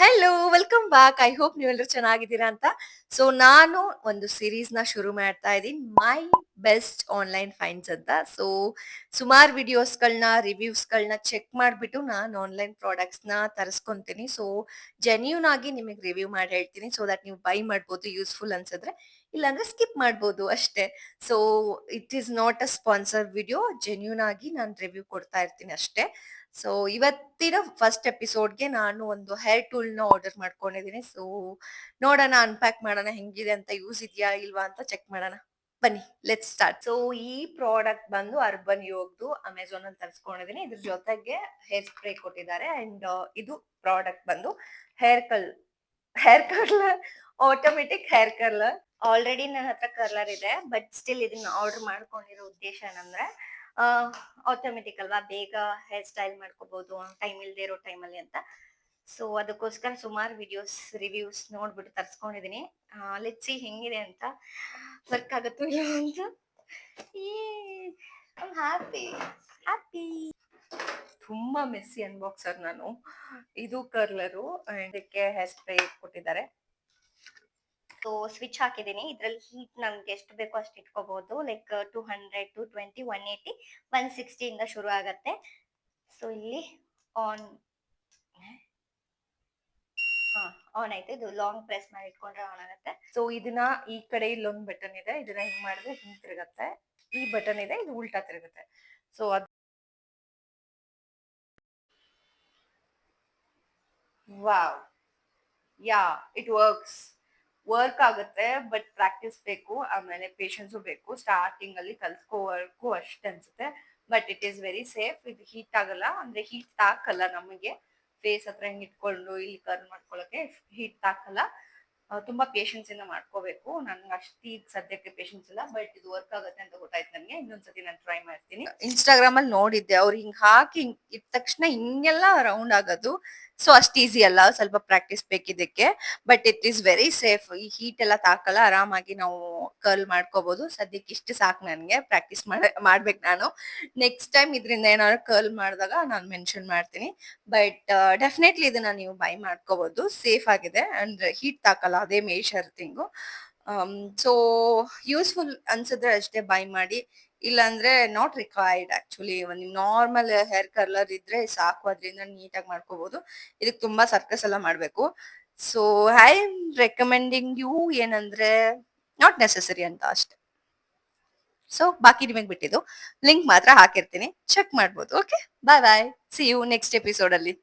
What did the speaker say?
Hello welcome back. I hope ನೀವೆಲ್ಲರೂ ಚೆನ್ನಾಗಿದ್ದೀರಾ ಅಂತ. ಸೊ ನಾನು ಒಂದು ಸೀರೀಸ್‌ನ ಶುರು ಮಾಡ್ತಾ ಇದ್ದೀನಿ. ಮೈ ಬೆಸ್ಟ್ ಆನ್‌ಲೈನ್ ಫೈಂಡ್ಸ್ ಅಂತ. ಸೊ ಸುಮಾರು ವಿಡಿಯೋಸ್‌ಗಳನ್ನ, ರಿವ್ಯೂಸ್‌ಗಳನ್ನ ಚೆಕ್ ಮಾಡ್ಬಿಟ್ಟು ನಾನು ಆನ್‌ಲೈನ್ ಪ್ರಾಡಕ್ಟ್ಸ್‌ನ ತರಿಸ್ಕೊಂತೀನಿ. ಸೊ ಜೆನ್ಯೂನ್ ಆಗಿ ನಿಮಗೆ ರಿವ್ಯೂ ಮಾಡಿ ಹೇಳ್ತೀನಿ. ಸೊ ದಟ್ ನೀವು ಬೈ ಮಾಡ್ಬೋದು ಯೂಸ್‌ಫುಲ್ ಅನ್ಸಿದ್ರೆ. ಇಲ್ಲಾಂದ್ರೆ ಸ್ಕಿಪ್ ಮಾಡ್ಬೋದು ಅಷ್ಟೇ. So it is not a sponsored video. Genuine ಆಗಿ ನಾನು ರಿವ್ಯೂ ಕೊಡ್ತಾ ಇರ್ತೀನಿ ಅಷ್ಟೇ. ಸೊ ಇವತ್ತಿನ ಫಸ್ಟ್ ಎಪಿಸೋಡ್‌ಗೆ ನಾನು ಒಂದು ಹೇರ್ ಟೂಲ್‌ನ ಆರ್ಡರ್ ಮಾಡ್ಕೊಂಡಿದ್ದೀನಿ. ಸೊ ನೋಡೋಣ, ಅನ್‌ಪ್ಯಾಕ್ ಮಾಡೋಣ ಹೆಂಗಿದೆ ಅಂತ, ಯೂಸ್ ಇದೆಯಾ ಇಲ್ವಾ ಅಂತ ಚೆಕ್ ಮಾಡೋಣ. ಬನ್ನಿ ಲೆಟ್ಸ್ ಸ್ಟಾರ್ಟ್. ಸೊ ಈ ಪ್ರಾಡಕ್ಟ್ ಬಂದು ಅರ್ಬನ್ ಯೋಗ್‌ದು ಅಮೆಜಾನ್ ಅಲ್ಲಿ ತರಿಸ್ಕೊಂಡಿದ್ದೀನಿ. ಇದ್ರ ಜೊತೆಗೆ ಹೇರ್ ಸ್ಪ್ರೇ ಕೊಟ್ಟಿದ್ದಾರೆ ಅಂಡ್ ಇದು ಪ್ರಾಡಕ್ಟ್ ಬಂದು ಹೇರ್ ಕಲ್ hair curler automatic hair curler. Already ನನ್ನ ಹತ್ರ ಕರ್ಲರ್ ಇದೆ, ಬಟ್ ಸ್ಟಿಲ್ ಇದನ್ನ ಆರ್ಡರ್ ಮಾಡ್ಕೊಂಡಿರೋ ಉದ್ದೇಶ ಏನಂದ್ರೆ ಆಟೋಮೆಟಿಕ್ ಅಲ್ವಾ, ಬೇಗ ಹೇರ್ ಸ್ಟೈಲ್ ಮಾಡ್ಕೋಬಹುದು ಟೈಮ್ ಇಲ್ದೇ ಇರೋ ಟೈಮಲ್ಲಿ ಅಂತ. ಸೊ ಅದಕ್ಕೋಸ್ಕರ ಸುಮಾರು ವಿಡಿಯೋಸ್ ರಿವ್ಯೂಸ್ ನೋಡ್ಬಿಟ್ಟು ತರ್ಸ್ಕೊಂಡಿದೀನಿ. ಲೆಟ್ಸ್ ಸಿ ಹೆಂಗಿದೆ ಅಂತ, ವರ್ಕ್ ಆಗುತ್ತೋ ಇಲ್ಲ ಅಂತ. Happy happy. ತುಂಬಾ ಮೆಸ್ಸಿ ಅನ್ಬಾಕ್ಸರ್ ನಾನು. ಇದು ಕರ್ಲರು ಇದಕ್ಕೆ ಹೇರ್ ಸ್ಪ್ರೇ ಕೊಟ್ಟಿದ್ದಾರೆ. ಸೊ ಸ್ವಿಚ್ ಹಾಕಿದೀನಿ. ಇದ್ರಲ್ಲಿ ಹೀಟ್ ನಮ್ಗೆ ಎಷ್ಟು ಬೇಕೋ ಅಷ್ಟು ಇಟ್ಕೋಬಹುದು. ಲೈಕ್ 200, 220, 180, 160 ಇಂದ ಶುರು ಆಗತ್ತೆ. ಸೊ ಇಲ್ಲಿ ಆನ್ ಆನ್ ಆಯ್ತು. ಇದು ಲಾಂಗ್ ಪ್ರೆಸ್ ಮಾಡಿ ಇಟ್ಕೊಂಡ್ರೆ ಆನ್ ಆಗುತ್ತೆ. ಸೊ ಇದನ್ನ ಈ ಕಡೆ ಇಲ್ಲೊಂದು ಬಟನ್ ಇದೆ, ಇದನ್ನ ಹಿಂಗ್ ಮಾಡಿದ್ರೆ ಹಿಂಗ್ ತಿರುಗತ್ತೆ. ಈ ಬಟನ್ ಇದೆ, ಇದು ಉಲ್ಟಾ ತಿರುಗುತ್ತೆ. ಸೊ ಅದು ವಾವ್, ಯಾ ಇಟ್ ವರ್ಕ್ ಆಗುತ್ತೆ. ಬಟ್ ಪ್ರಾಕ್ಟೀಸ್ ಬೇಕು, ಆಮೇಲೆ ಪೇಷನ್ಸು ಬೇಕು. ಸ್ಟಾರ್ಟಿಂಗ್ ಅಲ್ಲಿ ಕಲ್ತ್ಕೋವರ್ಕು ಅಷ್ಟೇ ಅನ್ಸುತ್ತೆ. But it is very safe. ಇದು ಹೀಟ್ ಆಗಲ್ಲ, ಅಂದ್ರೆ ಹೀಟ್ ತಾಕಲ್ಲ ನಮಗೆ. ಫೇಸ್ ಹತ್ರ ಹಿಂಗ್ ಇಟ್ಕೊಂಡು ಇಲ್ಲಿ ಕರ್ಲ್ ಮಾಡ್ಕೊಳಕ್ಕೆ ಹೀಟ್ ತಾಕಲ್ಲ. ತುಂಬಾ ಪೇಷನ್ಸ್ ಇಂದ ಮಾಡ್ಕೋಬೇಕು. ನನ್ಗೆ ಅಷ್ಟು ಈಗ ಸದ್ಯಕ್ಕೆ ಪೇಷನ್ಸ್ ಇಲ್ಲ, ಬಟ್ ಇದು ವರ್ಕ್ ಆಗುತ್ತೆ ಅಂತ ಗೊತ್ತಾಯ್ತು ನನಗೆ. ಇನ್ನೊಂದ್ಸತಿ ನಾನು ಟ್ರೈ ಮಾಡ್ತೀನಿ. ಇನ್ಸ್ಟಾಗ್ರಾಮ್ ಅಲ್ಲಿ ನೋಡಿದ್ದೆ, ಅವ್ರು ಹಿಂಗ್ ಹಾಕಿ ಹಿಂಗ್ ಇಟ್ಟ ತಕ್ಷಣ ಹಿಂಗೆಲ್ಲ ರೌಂಡ್ ಆಗೋದು. ಸೊ ಅಷ್ಟು ಈಸಿ ಅಲ್ಲ, ಸ್ವಲ್ಪ ಪ್ರಾಕ್ಟೀಸ್ ಬೇಕಿದ್ದಕ್ಕೆ. But it is very safe. ಈ ಹೀಟ್ ಎಲ್ಲ ತಾಕಲ್ಲ, ಆರಾಮಾಗಿ ನಾವು ಕರ್ಲ್ ಮಾಡ್ಕೋಬಹುದು. ಸದ್ಯಕ್ಕೆ ಇಷ್ಟು ಸಾಕು ನನ್ಗೆ. ಪ್ರಾಕ್ಟೀಸ್ ಮಾಡ್ಬೇಕು ನಾನು. ನೆಕ್ಸ್ಟ್ ಟೈಮ್ ಇದರಿಂದ ಏನಾದ್ರು ಕರ್ಲ್ ಮಾಡಿದಾಗ ನಾನು ಮೆನ್ಷನ್ ಮಾಡ್ತೀನಿ. ಬಟ್ ಡೆಫಿನೆಟ್ಲಿ ಇದನ್ನ ನೀವು ಬೈ ಮಾಡ್ಕೋಬಹುದು. ಸೇಫ್ ಆಗಿದೆ ಅಂಡ್ ಹೀಟ್ ತಾಕಲ್ಲ, ಅದೇ ಮೇಜರ್ ಥಿಂಗು. ಸೊ ಯೂಸ್ಫುಲ್ ಅನ್ಸಿದ್ರೆ ಅಷ್ಟೇ ಬೈ ಮಾಡಿ. ಇಲ್ಲಾಂದ್ರೆ ನಾಟ್ ರಿಕ್ವೈರ್ಡ್ ಆಕ್ಚುಲಿ. ಒಂದು ನಾರ್ಮಲ್ ಹೇರ್ ಕರ್ಲರ್ ಇದ್ರೆ ಸಾಕು, ಅದರಿಂದ ನೀಟಾಗಿ ಮಾಡ್ಕೋಬಹುದು. ಇದಕ್ಕೆ ತುಂಬಾ ಸರ್ಕಸ್ ಎಲ್ಲ ಮಾಡ್ಬೇಕು. So I am recommending you ಏನಂದ್ರೆ ನಾಟ್ ನೆಸೆಸರಿ ಅಂತ ಅಷ್ಟೇ. ಸೊ ಬಾಕಿ ನಿಮಗೆ ಬಿಟ್ಟಿದ್ದು. ಲಿಂಕ್ ಮಾತ್ರ ಹಾಕಿರ್ತೀನಿ, ಚೆಕ್ ಮಾಡ್ಬೋದು. Okay, bye bye. See you next episode ಅಲ್ಲಿ.